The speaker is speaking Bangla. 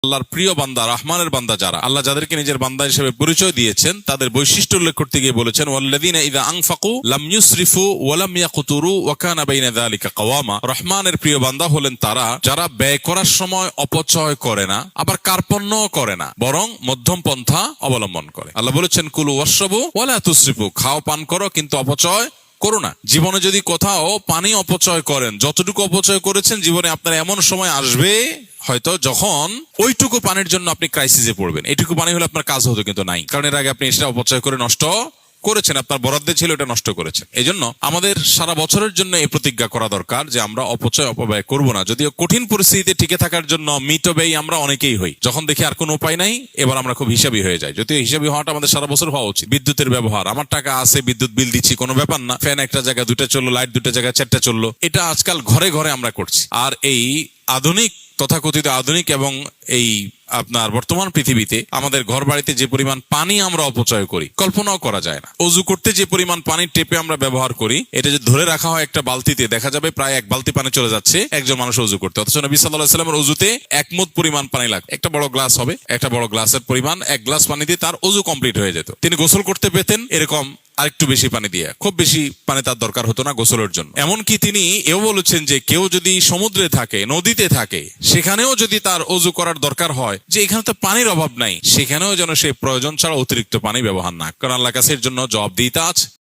আল্লাহর প্রিয় বান্দা, রহমানের বান্দা যারা, আল্লাহ যাদেরকে নিজের বান্দা হিসেবে পরিচয় দিয়েছেন, তাদের বৈশিষ্ট্য উল্লেখ করতে গিয়ে বলেছেন, ওয়াল্লাযীনা ইযা আনফাকু লাম ইউসরিফু ওয়া লাম ইয়াকতুরু ওয়া কানা বাইনা যালিকা কাওয়ামা। রহমানের প্রিয় বান্দা হলেন তারা যারা ব্যয় করার সময় অপচয় করে না, আবার কার্পণ্যও করে না, বরং মধ্যম পন্থা অবলম্বন করে। আল্লাহ বলেছেন, কুলু ওয়াশরাবু ওয়া লা তুসরিফু, খাও পান করো কিন্তু অপচয় করো না। জীবনে যদি কোথাও পানি অপচয় করেন, যতটুকু অপচয় করেছেন, জীবনে আপনার এমন সময় আসবে হয়তো যখন ওইটুকু পানির জন্য আপনি ক্রাইসিসে পড়বেন। এইটুকু পানি হলে আপনার কাজ হতো, কিন্তু নাই, কারণ এর আগে আপনি সেটা অপচয় করে নষ্ট করেছেন, আপনার বরাদ্দে ছিল, এটা নষ্ট করেছেন। এই জন্য আমাদের সারা বছরের জন্য এই প্রতিজ্ঞা করা দরকার যে আমরা অপচয় অপব্যয় করব না। যদিও কঠিন পরিস্থিতিতে টিকে থাকার জন্য মিতব্যয়ী আমরা অনেকেই হই, যখন দেখি আর কোনো উপায় নাই, এবার আমরা খুব হিসাবী হয়ে যাই। যদিও হিসাবী হওয়াটা আমাদের সারা বছর হওয়া উচিত। বিদ্যুতের ব্যবহার, আমার টাকা আছে, বিদ্যুৎ বিল দিচ্ছি, কোনো ব্যাপার না, ফ্যান একটা জায়গায় দুটো চললো, লাইট দুটো জায়গায় চারটা চললো, এটা আজকাল ঘরে ঘরে আমরা করছি। আর এই আধুনিক, তথাকথিত আধুনিক এবং এই আপনার বর্তমান পৃথিবীতে আমাদের ঘর বাড়িতে যে পরিমাণ পানি আমরা অপচয় করি কল্পনাও করা যায় না। অজু করতে যে পরিমাণ পানি টেপে আমরা ব্যবহার করি, এটা যে ধরে রাখা হয় একটা বালতিতে, দেখা যাবে প্রায় 1 বালতি পানি চলে যাচ্ছে একজন মানুষ অজু করতে। অথচ নবী সাল্লাল্লাহু আলাইহি ওয়াসাল্লামের অজুতে 1 মুদ পরিমাণ পানি লাগে। একটা বড় গ্লাস হবে, একটা বড় গ্লাসের পরিমাণ 1 গ্লাস পানি দিয়ে তার অজু কমপ্লিট হয়ে যেত। তিনি গোসল করতে পেতেন এরকম আরেকটু বেশি পানি দিয়ে, খুব বেশি পানি তার দরকার হতো না গোসলের জন্য। এমনকি তিনি এও বলেছেন যে কেউ যদি সমুদ্রে থাকে, নদীতে থাকে, সেখানেও যদি তার অজু করার দরকার হয়, যে এখানে তো পানির অভাব নাই, সেখানেও যেন সে প্রয়োজন ছাড়া অতিরিক্ত পানি ব্যবহার না, কারণ আল্লাহর কাছে এর জন্য জবাবদিহিতা আছে।